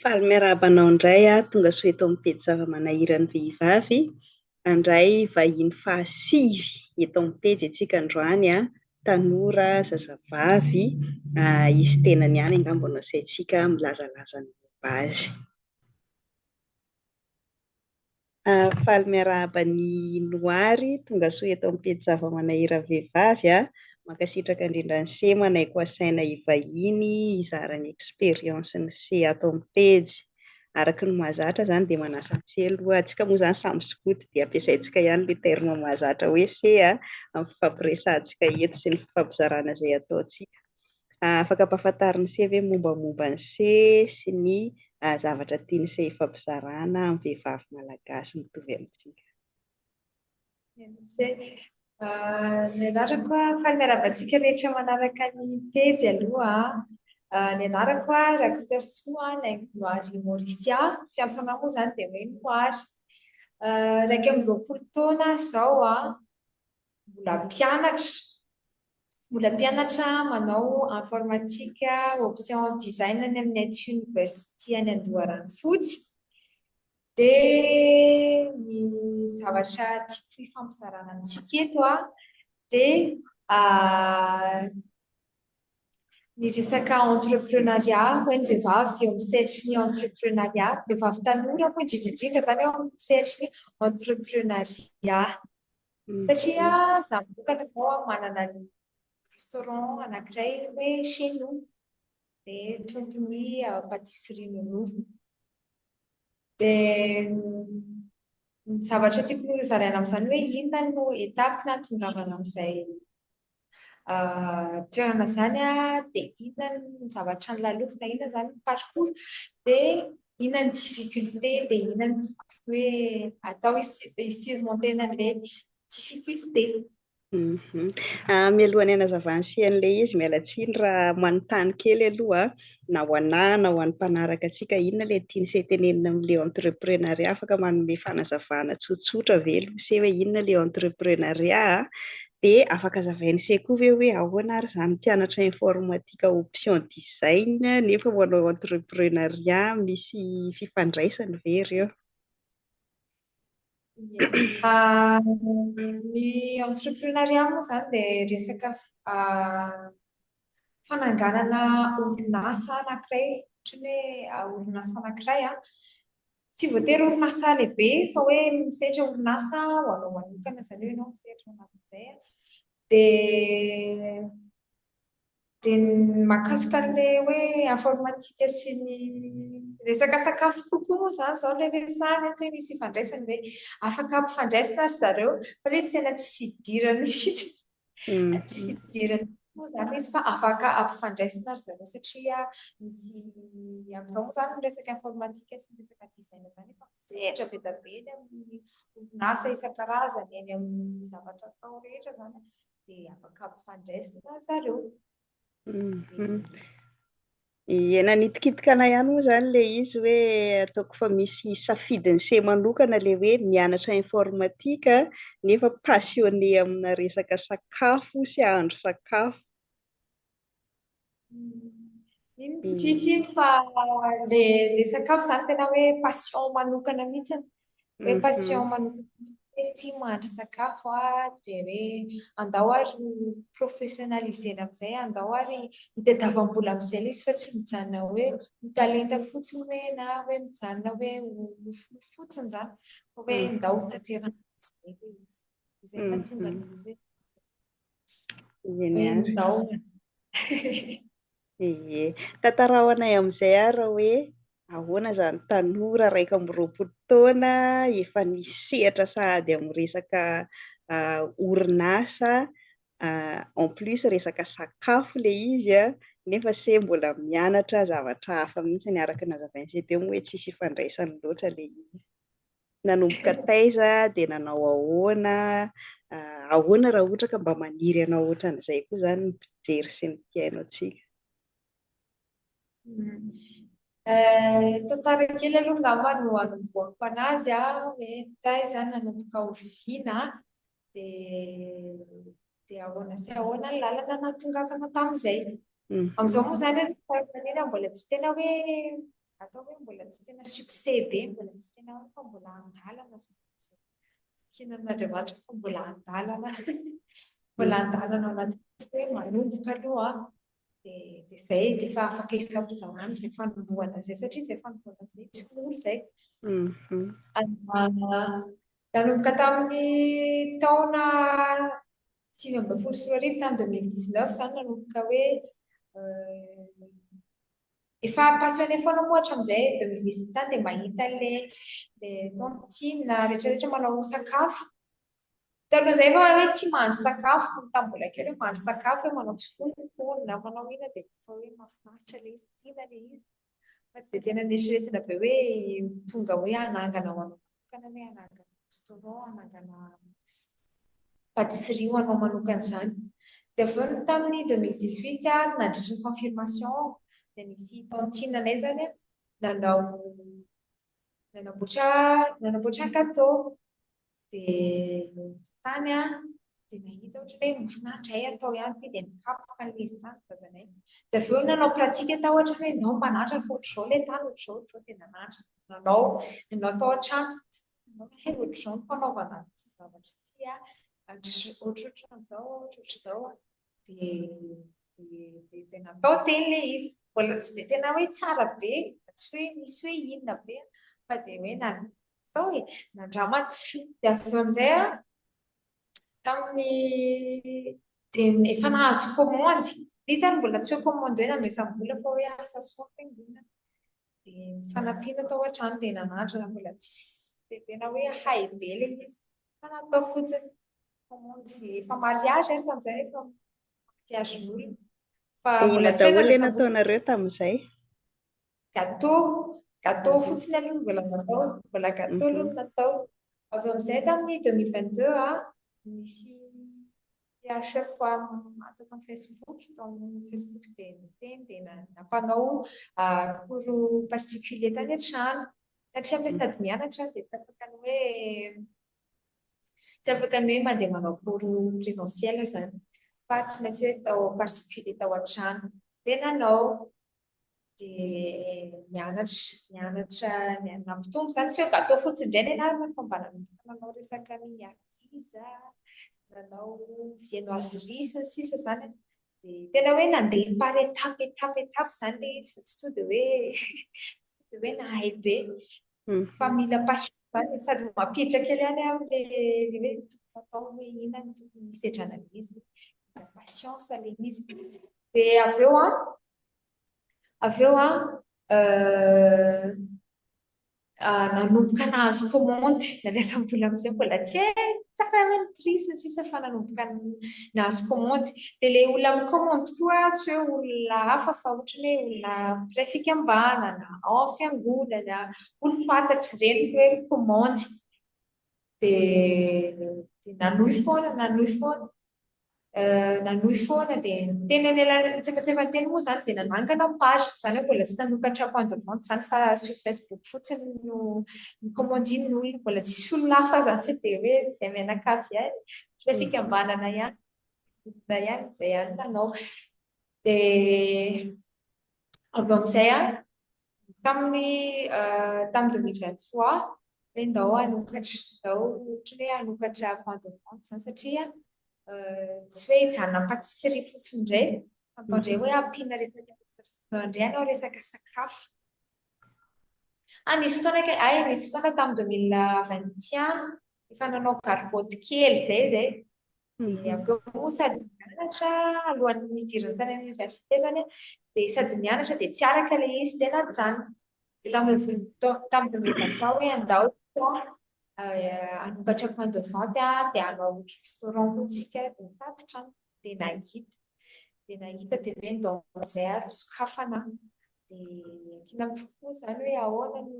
Faly miarabanao indray tonga soa eto amin'ny pejy zava-manahirany vehivavy. Andray vahiny fahasivy eto amin'ny pejy antsika androany tanora zazavavy izy tenany ihany angamba no asaintsika milazalaza ny momba azy. Faly miarahaba-ny Noary tonga soa eto amin'ny pejy zava-manahirany vehivavy mankasitraka indrindra ny se manaiko asaina hivahiny hizarany eksperiansiny se ato amin'ny pejy. Araka ny mahazatra zany dia manasa tselo antsika moa zany samy sokoto dia ampiasaintsika ihany ilay terma mahazatra hoe se amin'ny fifampiresantsika eto sy ny fifampizarana izay ataontsika. Afaka ampahafantariny se hoe mombamomba ny se sy ny zavatra tiany se hifampizarana amin'ny vehivavy malagasy mitovy amintsika. Ny anarako faly miarabantsika rehetra manaraka ny pejy aloha. Ny anarako Rakotoa Soa Naingoloary Maurisia, fiantsonao moa zany dia hoe Noary. Raika amby 20 taona izao mbola mpianatra manao informatika option design any amin'ny IT University any Andoharanifotsy. Dia ny zavatra tiako hifampizarana amintsika eto dia ny resaka entreprenariat hoe ny vehivavy eo amin'ny sehatry ny entreprenariat, vehivavy tanora moa indrindra zany eo amin'ny sehatry ny entreprenariat. Satria zaho manokana zao manana ny restaurant anankiray hoe chez nous dia tompony patisserie nono. Dia ny zavatra tiako zaraina amin'izany hoe inona no etapy nahatongavana amin'izay toerana zany dia inona ny zavatra nolalofina, inona zany ny parcours, dia inona ny difficulté, dia inona ny hoe atao surmonter an'ilay difficulté. Mialohan'ny hanazavana sy an'ilay izy miala tsiny raha manontany kely aloha na ho anahy na ho an'ny mpanaraka antsika inona ilay tiany se tenenina amin'ilay entreprenariat, afaka manome fanazavana tsotsotra ve aloha se hoe inona ilay entreprenariat dia afaka zavainy se koa hoe ahoana ary izany mpianatra informatika option design nefa manao entreprenariat, misy fifandraisany ve ireo? Ny entreprenariat moa zany dia resaka fananganana orinasa anankiray, ohatra hoe orinasa anankiray tsy voatery orinasa lehibe fa hoe misehatra orinasa ho anao manokana, izany hoe ianao misehatra anankiray dia mahakasika an'ilay hoe informatika sy ny resaka sakafo kokoa moa zany izao ilay resahana hoe misy ifandraisany hoe afaka ampifandraisana ry zareo fa ilay izy tena tsy idirany mihitsy. Tsy idirany moa zany izy fa afaka ampifandraisana ry zareo satria misy amin'izao moa zany ny resaka informatika sy ny resaka design zany efa misehatra be dia be eny amin'ny orinasa isan-karazany, eny amin'ny zavatra atao rehetra zany dia afaka ampifandraisana zareo. Ena nitikitika anay ihany moa zany ilay izy hoe ataoko fa misy safidiny se manokana ilay hoe mianatra informatika nefa passionné amina resaka sakafo sy ahandro sakafo. Tsisy fa le sakafo zany tena hoe passion manokana mihitsy, hoe passion manokana tia mahandro sakafo dia hoe andao ary professionnalisena amin'izay, andao ary hitadiavam-bola amin'izay ilay izy fa tsy mijanona hoe ho talenta fotsiny hoe na hoe mijanona hoe ho fotsiny zany fa hoe andao tanteraka amin'izay ilay izy. Izay mahatonga an'izy hoe andao. Tantarao anay amin'izay raha hoe ahoana izany tanora 21 taona efa nisehatra sahady amin'ny resaka orinasa, en plus resaka sakafo ilay izy nefa se mbola mianatra zavatra hafa mihitsy araka ny hazavainy se teo hoe tsisy ifandraisany loatra ilay izy. Nanomboka taiza dia nanao ahoana raha ohatra ka mba maniry ianao ohatran'izay koa izany ny mpijery sy ny mpiaino antsika. Tantara kely aloha ngamba no hanombohako anazy hoe taiza nanomboka oviana dia ahoana sy ahoana ny lalana nahatongavana tamin'izay. Amin'izao moa zany maniry mbola tsy tena hoe atao hoe mbola tsy tena succès be, mbola tsy tena fa mbola andalana kinan'Andriamanitra fa mbola andalana mbola andalana anaty hoe manomboka aloha dia izay dia efa afaka ifampizarana izay fanombohana izay satria izay fanombohana izay tsy mora izay. Nanomboka tamin'ny taona 2019 tamin'ny 2019 izany nanomboka hoe efa passionné foana moa hatramin'izay 2018 tany dia mahita le tontine rehetrarehetra manao sakafo. Taloha izay fa hoe tia mahandro sakafo, tamin'ny mbola kely hoe mahandro sakafo hoe manao tsikono na manao ina dia efa hoe mahafinaritra ilay izy, tiana ilay izy. Fa tsy dia tena nieritreretina be hoe tonga hoe hanangana ho anao manokana, hoe hanangana restaurant, hanangana pâtisserie ho anao manokana izany. Dia avy eo tamin'ny 2018 nandritra ny confirmation dia nisy tontine anay izany nanamboatra gâteau. Dia tany dia nahita ohatra hoe mahafinaritra atao ihany ity dia nikapoka ilay izy tany dadanay. Dia avy eo nanao pratika tao ohatra hoe nao manatra fa ohatr'izao ilay tany ohatr'izao dia nanatra nanao tao an-trano nanao hoe ohatr'izao ny fanaovana ity zavatra ity ohatrohatr'izao ohatrohatr'izao dia natao teny ilay izy. Mbola tsy dia tena hoe tsara be, tsy hoe misy hoe inona be fa dia hoe natao hoe nandramana. Dia avy eo amin'izay tamin'ny dia efa nahazo commande. Ilay izany mbola tsy hoe commande hoe nandraisam-bola fa hoe asa soampingonana. Dia fanampiana tao an-trano dia nanatra mbola tsisy dia tena hoe hay be ilay izy. Fa natao fotsiny commande efa mariage tamin'izay efa mariagen'olona. Fa mbola tsy hoe daholo nataonareo tamin'izay? Gâteau fotsiny aloha mbola natao, mbola gâteau aloha natao. Avy eo amin'izay tamin'ny 2022 misy chef atao tamin'ny Facebook dia niteny dia nampanao cours particulier tany an-trano satria amin'ny sady mianatra dia tsy afaka ny hoe mandeha manao cours présentiel izany fa tsy maintsy hoe tao particulier tao an-trano dia nanao. Dia nianatra nampitombo izany tsy hoe gâteau fotsiny indray ny anarana fa mba nanao resaka mini artisa, nanao viennoiserie sy ny sisa izany. Dia tena hoe nandeha par étape izany ilay izy fa tsy tonga dia hoe nahay be fa mila passion izany sady mampiditra kely ihany amin'ilay hoe atao hoe inona no tokony hisedrana izy, mila patience ilay izy. Dia avy eo nanomboka nahazo commande nandraisam-bola amin'izay mbola tsy tsara hoe ny prix sy ny sisa fa nanomboka nahazo commande. Dia ilay olona amin'ny commande koa tsy hoe olona hafa fa ohatran'ny hoe olona mpiray fikambanana, fiangonana, olom-patatra ireny hoe commande. Dia nanohy foana dia teny tsefatsefany teny moa izany dia nanangana page izany hoe mbola tsy nanokatra point de vente izany fa sur Facebook fotsiny no commandin'ny olona, mbola tsisy olona hafa izany fa dia hoe izay mianakavy ihany mpiray fikambanana ihany izay ihany nanao. Dia avy eo amin'izay tamin'ny 2023 hoe ndao hanokatra point de vente izany satria tsy hoe hijanona pâtisserie fotsiny indray fa indray hoe ampiana resaka indray anao resaka sakafo. Nisy fotoana tamin'ny 2021 efa nanao gargotte kely izay. Dia avy eo sady nianatra alohan'ny hidirana tany amin'ny université izany dia sady nianatra dia tsy araka ilay izy dia najanona. Dia tamin'ny 2023 hoe andao hanokatra point de vente dia hanao restaurant koa tsika dia mitady trano dia nahita dia hoe ndao amin'izay sokafana dia kiana tokoa izany hoe ahoana no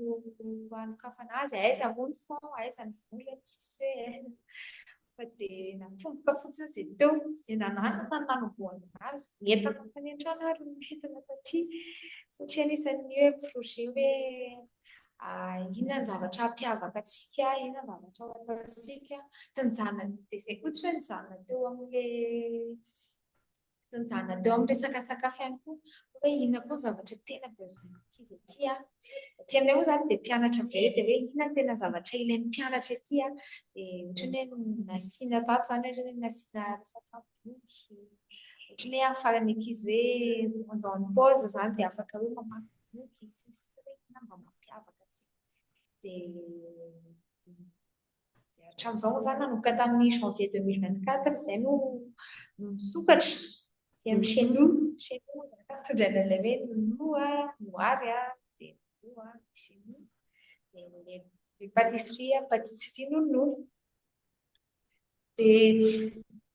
hanokafana azy, aiza moa ny fond, aiza ny vola, tsisy hoe fa dia natomboka fotsiny izay teo izay nananana ny nanombohana azy entana tany an-trano ary entana taty satria anisan'ny hoe projet hoe inona ny zavatra hampiavaka antsika, inona ny zavatra ho ataontsika, dia izay koa tsy hoe nijanona teo amin'ilay Tanjana teo amin'ny resaka sakafo ihany koa hoe inona koa ny zavatra tena beazon'ny ankizy aty a. Aty aminay moa izany dia mpianatra be dia hoe inona no tena zavatra ilain'ny mpianatra aty a. Dia ohatran'ny hoe nasiana tato izany ohatran'ny hoe nasiana resaka boky. Ohatran'ny hoe ahafahan'ny ankizy hoe andao any paozy izany dia afaka hoe mamaky boky sisa hoe inona mba mampiavaka atsika. Dia hatramin'izao moa izany nanomboka tamin'ny janvier 2024 izay no nisokatra. Dia amin'ny chez nous tondraina ilay hoe nono noary dia nono chez nous dia le pâtisserie nono. Dia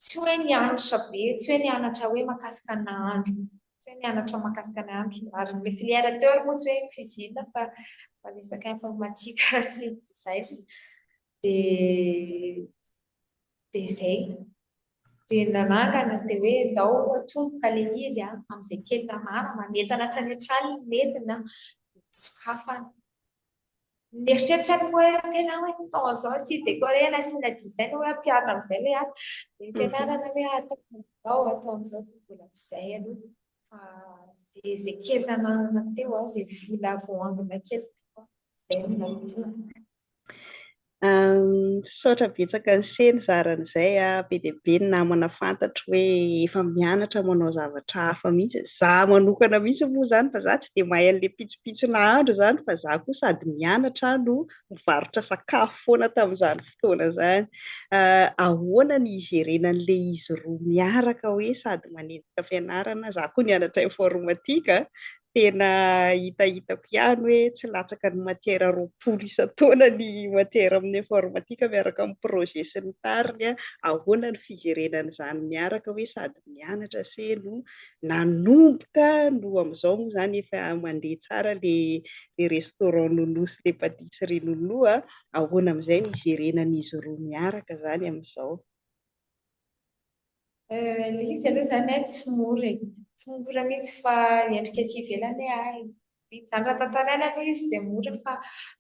tsy hoe nianatra be, tsy hoe nianatra hoe mahakasika nahandro, tsy hoe nianatra mahakasika nahandro ary le filière teo ary moa tsy hoe cuisine fa resaka informatika sy izay. Dia izay. Dia nanangana dia hoe ndao atomboka ilay izy amin'izay kely namana manentana tany an-trano nentina sokafana. Mieritreritra ny hoe tena hoe tao izao ity décoré nasiana design hoe ampiarina amin'izay ilay asa. Dia fianarana hoe atao amin'izao mbola tsy izay aloha. Fa izay kely nananana teo izay vola voaangona kely teo izay no nanantona. Saotra betsaka ny seny zaran'izay be dia be ny namana fantatro hoe efa mianatra manao zavatra hafa mihitsy. Izaho manokana mihitsy moa izany fa izaho tsy dia mahay an'ilay pitsopitso nahandro izany fa izaho koa sady mianatra no mivarotra sakafo foana tamin'izany fotoana izany. Ahoana ny higerena an'ilay izy roa miaraka hoe sady manenjika fianarana. Izaho koa nianatra informatika. Tena hitahitako ihany hoe tsy latsaka ny matiera 20 isan-taona ny matiera amin'ny informatika miaraka amin'ny projet sy ny tariny. Ahoana ny figerenan'izany miaraka hoe sady mianatra se no nanomboka no amin'izao moa izany efa mandeha tsara le restaurant nono sy le pâtisserie nono. Ahoana amin'izay ny higerenan'izy roa miaraka izany amin'izao? Ilay izy aloha izany tsy mora tsy mora mihitsy fa endrika aty ivelany izany raha tantaraina aloha izy dia mora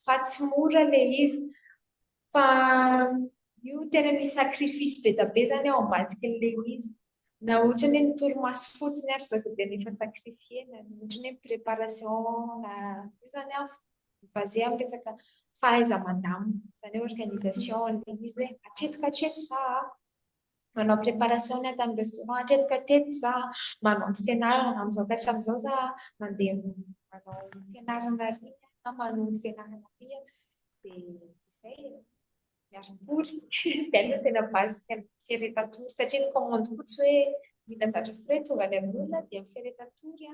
fa tsy mora ilay izy fa io tena misy sacrifice be da be izany ao ambadikin'ilay izy. Na ohatran'ny hoe torimaso fotsiny ary izao dia efa sacrifiena. Ohatran'ny hoe préparation na io izany basé amin'ny resaka fahaiza-mandamina izany hoe organisation ilay izy hoe hatreto ka hatreto izaho manao préparation ny tamin'ny restaurant hatreto ka hatreto izaho manao ny fianarana amin'izao ka hatramin'izao izaho mandeha manao fianarana ry na manao ny fianarana ry dia izay miaro tory. Dia ilay tena basique firetan-tory satria ny commande koa tsy hoe mila zatra fray tonga any amin'olona dia firetan-tory dia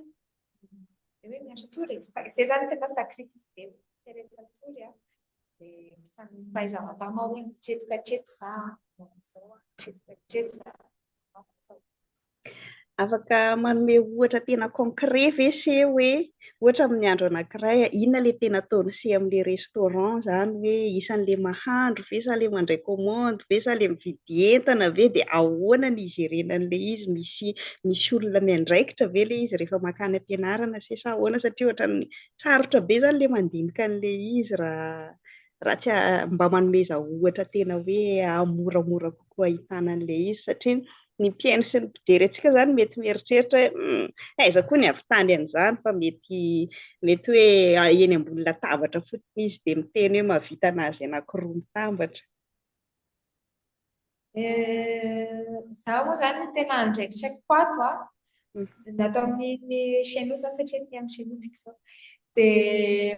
hoe miaro tory. Izay izany tena sacrifice be firetan-tory dia fahaiza-mandamina hoe hatreto ka hatreto izaho afaka manome ohatra tena concret ve se hoe ohatra amin'ny andro anankiray inona ilay tena ataony se amin'ilay restaurant izany hoe isan'ilay mahandro ve sa ilay mandray commande ve sa ilay mividy entana ve dia ahoana ny higerenan'ilay izy misy olona miandraikitra ve ilay izy rehefa makany am-pianarana se sa ahoana satria ohatran'ny sarotra be izany ilay mandinika an'ilay izy raha tsy mba manomeza ohatra tena hoe moramora kokoa ahitana an'ilay izy satria ny mpiaino sy ny mpijery antsika izany mety mieritreritra hoe aiza koa ny avy tany an'izany fa mety hoe eny ambony latabatra fotsiny izy dia miteny hoe mahavita anazy anankiroa mitambatra. Izaho moa izany tena andraikitrako ato natao amin'ny chez nous satria aty amin'ny chez nous tsika izao dia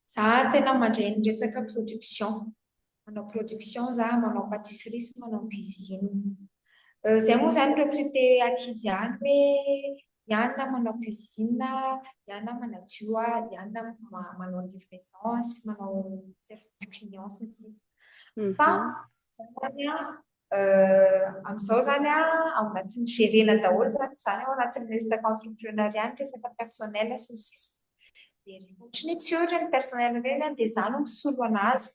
izaho tena mandray ny resaka production. Manao production izaho, manao pâtisserie sy manao cuisine. Izay moa izany recruté ankizy ihany hoe ihany na manao cuisine, ihany na manadio, ihany na manao livraison sy manao service client sy ny sisa. Fa izany amin'izao izany ao anatin'ny gérena daholo izany ao anatin'ny resaka entrepreneuriat ny resaka personnel sy ny sisa. Dia rehefa ohatran'ny hoe tsy eo ireny personnel ireny dia izaho no misolo anazy.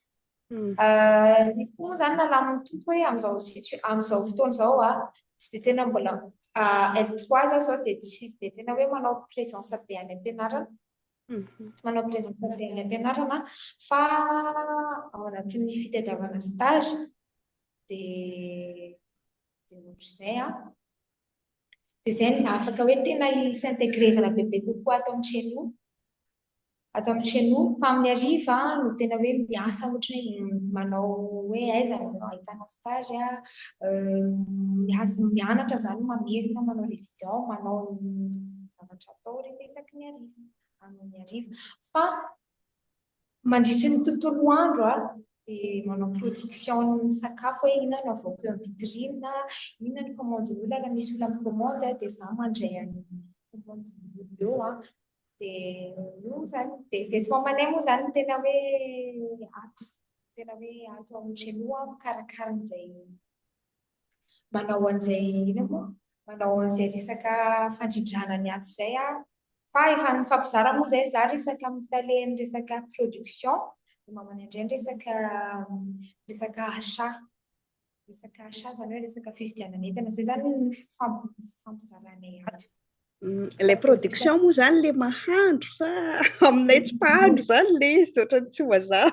Ny koa izany nalamin'ny tompo hoe amin'izao fotoana izao tsy dia tena mbola L3 zao dia tsy dia tena hoe manao présence be any am-pianarana. Tsy manao présence be any am-pianarana fa ao anatin'ny fitadiavana stage dia ohatr'izay Dia izay no afaka hoe tena s'intégrevana bebe kokoa atao amin'ny trano. Atao amin'ny trano fa amin'ny hariva no tena hoe miasa ohatra hoe manao hoe aiza manao ahitana stage mianatra izany mamerina manao révision manao zavatra atao rehefa isaky ny hariva amin'ny hariva fa mandritra ny tontolo andro dia manao production sakafo hoe inona no avoaka eo amin'ny vitrine inona ny commande olona raha misy olona mikomandy dia izaho mandray amin'ny commande eo dia io zany dia izay sy mamanay moa zany tena hoe ato amin'ny trano mikarakara an'izay manao an'izay ino moa manao an'izay resaka fandridrana ny ato izay fa efa nifampizara moa izay za resaka mitale ny resaka production dia mamanay indray ny resaka achat zany hoe resaka fividianana entana izay zany fampizarana ato. Ilay production moa zany ilay mahandro sa aminay tsy mpahandro zany ilay izy ohatran'ny tsy mazava.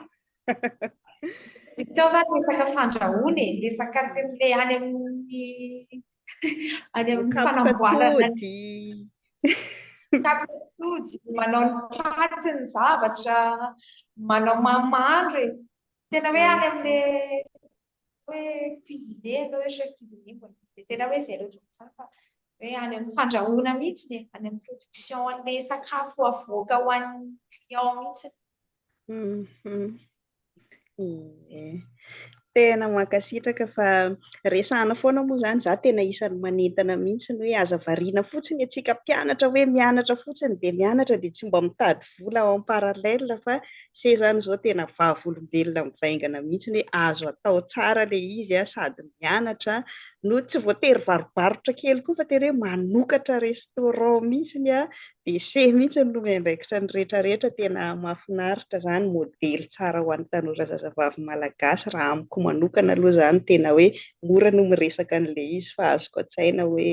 Production zany resaka fandrahoana resaka ilay any amin'ny fanamboarana kapitody manao ny paty ny zavatra manao mahandro tena hoe any amin'ilay hoe cuisinier hoe chef cuisinier dia tena hoe izay loatra fa hoe any amin'ny fandrahoana mihitsy any amin'ny production an'ilay sakafo avoaka ho an'ny client mihitsy. Tena mankasitraka fa resahana foana moa zany za tena isan'ny manentana mihitsy ny hoe aza variana fotsiny antsika mpianatra hoe mianatra fotsiny dia mianatra dia tsy mba mitady vola ao amin'ny paralèle fa sezany izao tena vavolombelona mivaingana mihitsy hoe azo atao tsara ilay izy sady mianatra no tsy voatery varobarotra kely koa fa tena hoe manokatra restaurant mihitsy dia se mihitsy no miandraikitra ny rehetrarehetra tena mahafinaritra zany modely tsara ho an'ny tanora zazavavy malagasy raha amiko manokana aloha zany tena hoe mora no miresaka an'ilay izy fa azoko an-tsaina hoe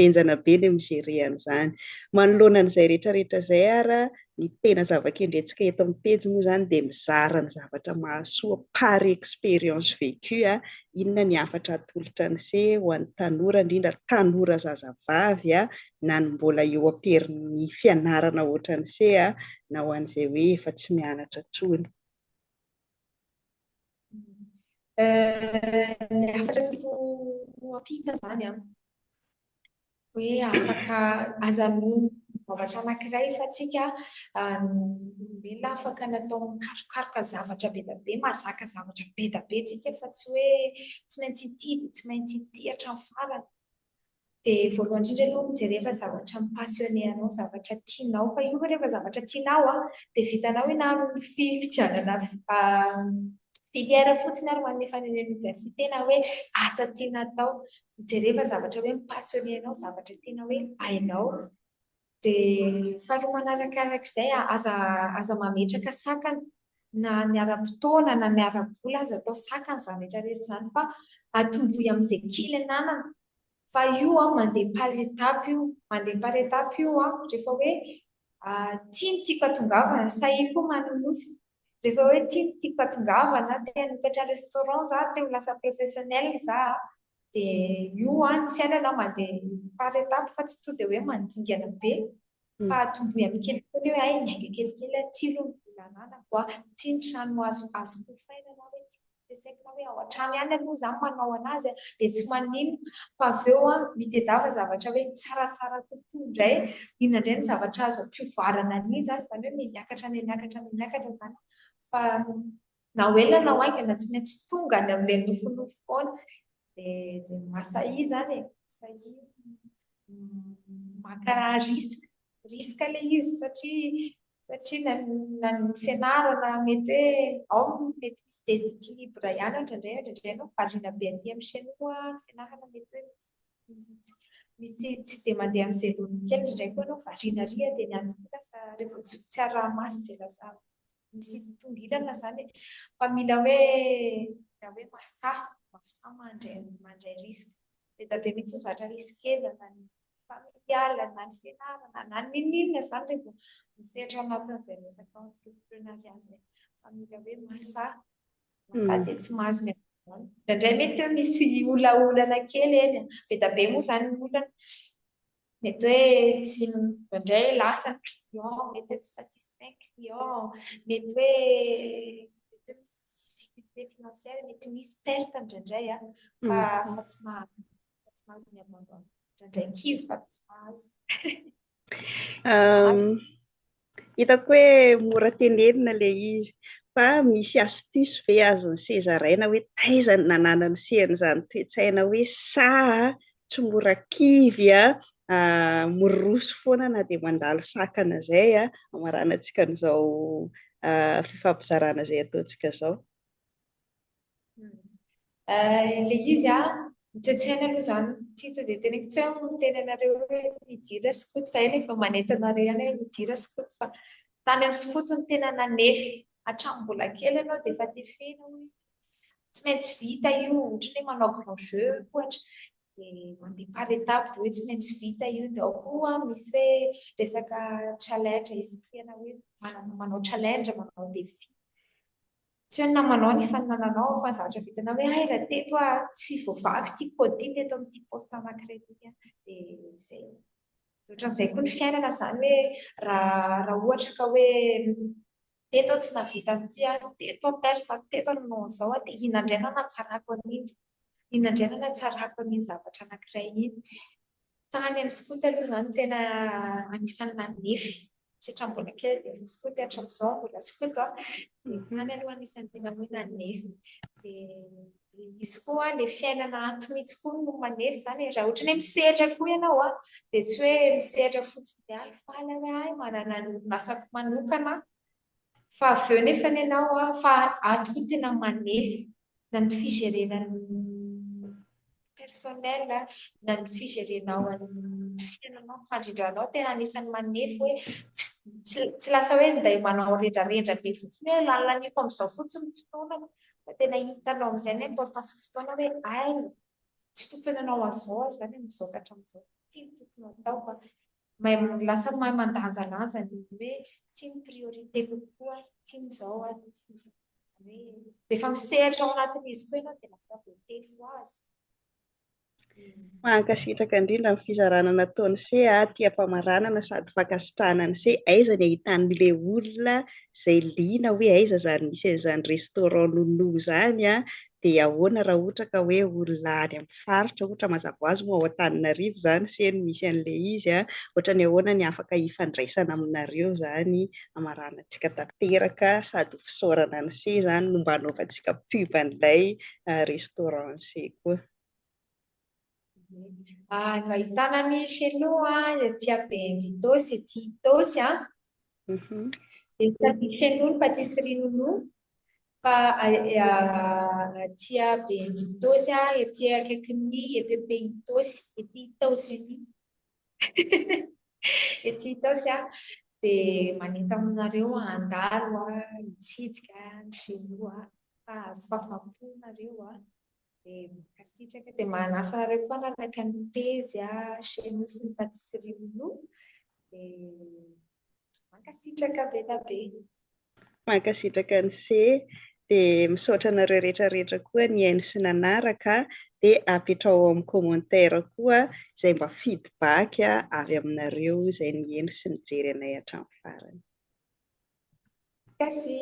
enjana be ny migerer an'izany manoloana an'izay rehetrarehetra izay ary ny tena zava-kendretsika eto amin'ny pejy moa zany dia mizara ny zavatra mahasoa par expérience vécue inona ny afatra atolotra ny se ho an'ny tanora indrindra tanora zazavavy na ny mbola eo am-perin'ny fianarana ohatran'ny se na ho an'izay hoe efa tsy mianatra intsony. Ny afatra tiako ampita zany hoe afaka aza zavatra anankiray fa tsika olombelona afaka natao mikarokaroka zavatra be da be mazaka zavatra be da be tsika fa tsy hoe tsy maintsy tidy tsy maintsy ity hatramin'ny farany dia voalohany indrindra aloha mijereva zavatra mipassionné anao zavatra tianao fa io rehefa zavatra tianao dia vitanao hoe na fividianana filière fotsiny ary ho an'ny efa any université na hoe asa tiana atao mijereva zavatra hoe mipassionné anao zavatra tena hoe hainao dia faharoa manarakarak'izay aza mametraka sakana na ny ara-potoana na ny ara-bola aza atao sakana izany rehetrarehetra izany fa atombohy amin'izay kely ananana fa io mandeha par étape io rehefa hoe tiany tiako atongavana sahia koa manonofy rehefa hoe tiany tiako atongavana te hanokatra restaurant za te ho lasa professionnel za dia io ny fiainana mandeha par étape fa tsy tonga dia hoe mandingana be fa atombohy amin'ny kelikely hoe hay niainga kelikely tsilo ny volananako tsy ny trano azo kofaina na hoe tiasaina hoe ao an-trano ihany aloha za manao anazy dia tsy manino fa avy eo mitadiava zavatra hoe tsaratsara kokoa indray inona indray ny zavatra azo ampivoarana an'iny zany hoe miakatra zany fa na hoelina na hoaingana tsy maintsy tonga any amin'ilay nofinofy foana dia mahasahy zany maka riska ilay izy satria na ny fianarana mety hoe ao mety misy déséquilibre hianatra indray no variana be aty amin'ny fiainoa fianarana mety hoe misy tsy dia mandeha amin'izay lony kely indray koa no variana ria dia ny antony lasa rehefa tsy ara-masy dia lasa misy tongilana zany fa mila hoe masahy mandray riska be da be mihitsy zavatra riskena na ny familiala na ny fianarana na ny ninona zany rehefa misehatra anatin'izay resaka entreprenariat zay fa mila hoe masahy dia tsy mahazo indraindray mety misy olaolana kely eny be da be moa zany ny olana mety hoe tsy indray lasa ny client, mety hoe tsy satisfait ny client, mety hoe misy difficulté financière, mety misy perte indraindray fa tsy mahazo miabandona indraindray kivy fa tsy mahazo. Hitako hoe mora tenenina ilay izy fa misy astuce ve azon'ny sezaraina hoe taiza ny nananany sehan'izany toe-tsaina hoe sa tsy mora kivy moroso foana na dia mandalo sakana izay amaranantsika an'izao fifampizarana izay ataontsika izao. Ilay izy ny toe-tsaina aloha izany tsy dia teneniko tsy hoe teny anareo hoe midira skoto fa eny efa manentanareo ihany hoe midira skoto fa tany amin'ny skoto ny tena nanefy hatramin'ny mbola kely ianao dia efa tefena hoe tsy maintsy vita io, ohatra hoe manao grand jeu ohatra dia mandeha par étape dia hoe tsy maintsy vita io, dia ao koa misy hoe resaka challenge esprena hoe manao challenge, manao défi. Tsy hoe namanao ny fanananao fa zavatra vitanao hoe hay raha teto tsy voavaky ity kôdy teto amin'ity poste anankiray ity dia izay. Ohatran'izay koa ny fiainana izany hoe raha ohatra ka hoe teto tsy navita an'ity teto perte, teto nanao an'izao dia inona indray no nahatsarako an'iny, inona indray no nahatsarako an'iny zavatra anankiray iny. Tany amin'ny skoto aloha izany tena anisan'ny nanefy satria mbola kely dia skoto hatramin'izao mbola skoto dia tany aloha anisan'ny tena hoe nanefy. Dia izy koa ilay fiainana ato mihitsy koa no manefy izany raha ohatra ny hoe misehatra koa ianao dia tsy hoe misehatra fotsiny dia faly hoe manana ny asako manokana fa avy eo nefa ianao fa ato koa tena manefy na ny figerenan'ny personnel na ny figerenao amin'ny fiainanao, fandrindranao tena anisan'ny manefy hoe tsy lasa hoe minday manao rendrarendra be fotsiny hoe lalaniko amin'izao fotsiny fotoana fa tena hitanao amin'izay ny importance fotoana hoe ay tsy tokony anao an'izao izany amin'izao ka hatramin'izao ty ny tokony atao fa lasa mahay mandanjalanja ny hoe ty ny priorité kokoa ty ny izao rehefa misehatra ao anatin'izy koa ianao dia lasa voatefy ho azy. Mankasitraka indrindra ny fizarana nataon'ny se tia-pamaranana sady fankasitrahana ny se aiza ny ahitan'ilay olona izay liana hoe aiza izany misy an'izany restaurant nono izany dia ahoana raha ohatra ka hoe olona any amin'ny faritra ohatra mazava ho azy moa ao Antananarivo izany se no misy an'ilay izy ohatra ny ahoana ny afaka hifandraisana aminareo izany amaranantsika tanteraka sady fisaorana ny se izany no mba hanaovantsika pub an'ilay restaurant se koa. No ahitana ny chenoa tia benditosy ety Itosy dia sady chenoa ny patisserie nono fa tia benditosy ety akaikin'ny EPP Itosy ety États-Unis ety Itosy dia manenta aminareo handalo hitsidika ny chenoa fa azo fafamponareo dia mankasitraka dia manasa anareo koa nanaka ny pejy chenoa sy ny patisserie nono dia mankasitraka be da be. Mankasitraka ny se dia misaotra anareo rehetrarehetra koa ny haino sy nanaraka dia apetrao amin'ny commentaire koa izay mba feedback avy aminareo izay nihaino sy nijery anay hatramin'ny farany. Kasi.